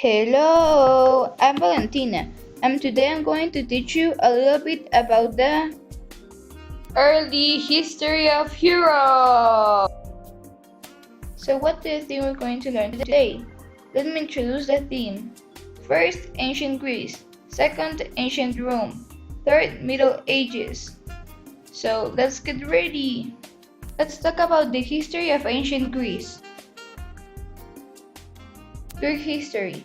Hello, I'm Valentina, and today I'm going to teach you a little bit about the early history of Europe. So, what do you think we're going to learn today? Let me introduce the theme. First, ancient Greece. Second, ancient Rome. Third, Middle Ages. So, let's get ready. Let's talk about the history of ancient Greece. Greek history.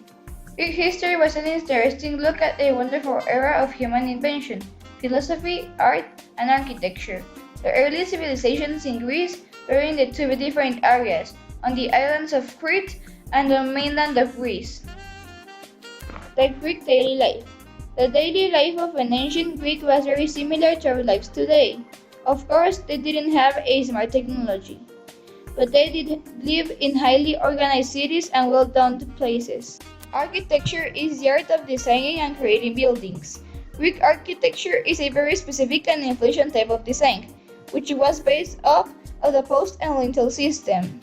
Greek history was an interesting look at a wonderful era of human invention, philosophy, art, and architecture. The early civilizations in Greece were in the two different areas, on the islands of Crete and the mainland of Greece. The Greek daily life. The daily life of an ancient Greek was very similar to our lives today. Of course, they didn't have a smart technology, but they did live in highly organized cities and well-done places. Architecture is the art of designing and creating buildings. Greek architecture is a very specific and influential type of design, which was based off of the post and lintel system.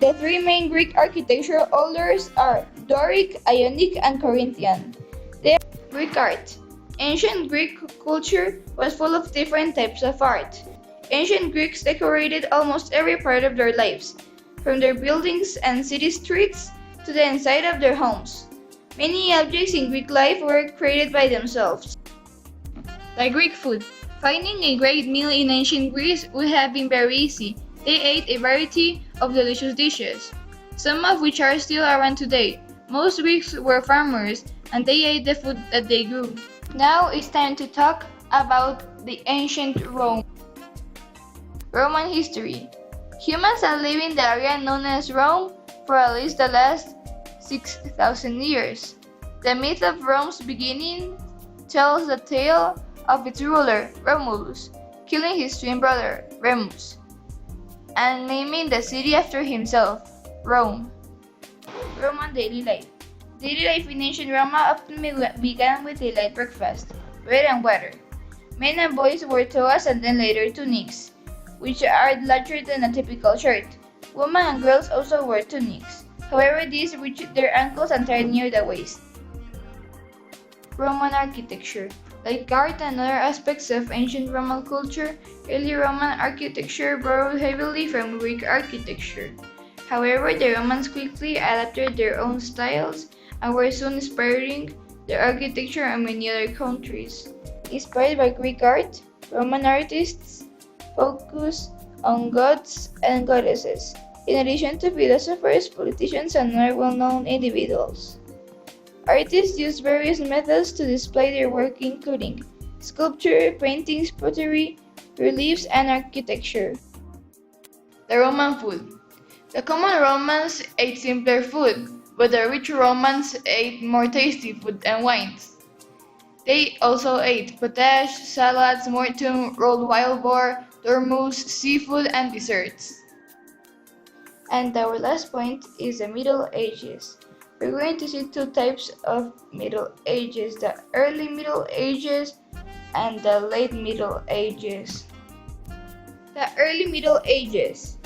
The three main Greek architectural orders are Doric, Ionic, and Corinthian. They are Greek art. Ancient Greek culture was full of different types of art. Ancient Greeks decorated almost every part of their lives, from their buildings and city streets to the inside of their homes. Many objects in Greek life were created by themselves. Like Greek food. Finding a great meal in ancient Greece would have been very easy. They ate a variety of delicious dishes, some of which are still around today. Most Greeks were farmers, and they ate the food that they grew. Now it's time to talk about the ancient Rome. Roman history. Humans have lived in the area known as Rome for at least the last 6,000 years. The myth of Rome's beginning tells the tale of its ruler, Romulus, killing his twin brother, Remus, and naming the city after himself, Rome. Roman daily life. Daily life in ancient Rome often began with a light breakfast, bread and water. Men and boys wore togas and then later tunics, which are larger than a typical shirt. Women and girls also wore tunics. However, these reached their ankles and tied near the waist. Roman architecture. Like art and other aspects of ancient Roman culture, early Roman architecture borrowed heavily from Greek architecture. However, the Romans quickly adapted their own styles and were soon inspiring the architecture of many other countries. Inspired by Greek art, Roman artists focused on gods and goddesses, in addition to philosophers, politicians, and other well-known individuals. Artists used various methods to display their work including sculpture, paintings, pottery, reliefs, and architecture. The Roman food. The common Romans ate simpler food, but the rich Romans ate more tasty food and wines. They also ate potage, salads, mortum, rolled wild boar, dormouse, seafood, and desserts. And our last point is the Middle Ages. We're going to see two types of Middle Ages, the early Middle Ages and the late Middle Ages. The early Middle Ages.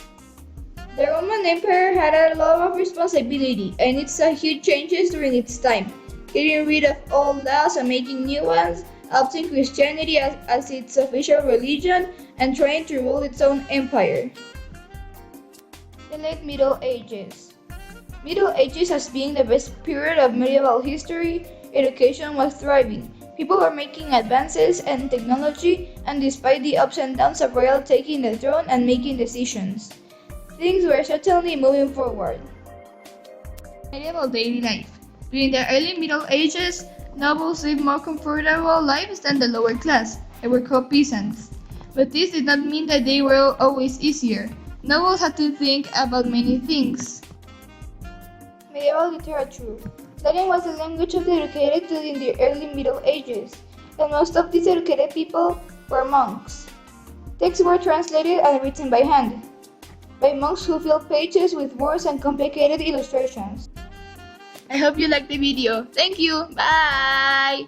The Roman Empire had a lot of responsibility and it saw huge changes during its time, getting rid of old laws and making new ones, adopting Christianity as its official religion, and trying to rule its own empire. The late Middle Ages. Middle Ages as being the best period of medieval history, education was thriving. People were making advances in technology, and despite the ups and downs of royal taking the throne and making decisions, things were certainly moving forward. Medieval daily life. During the early Middle Ages, nobles lived more comfortable lives than the lower class. They were called peasants. But this did not mean that they were always easier. Nobles had to think about many things. Medieval literature. Latin was the language of the educated during the early Middle Ages, and most of these educated people were monks. Texts were translated and written by hand, by monks who filled pages with words and complicated illustrations. I hope you liked the video. Thank you. Bye!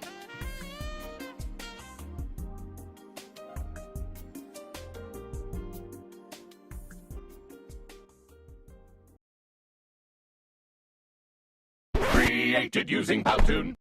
created using Powtoon.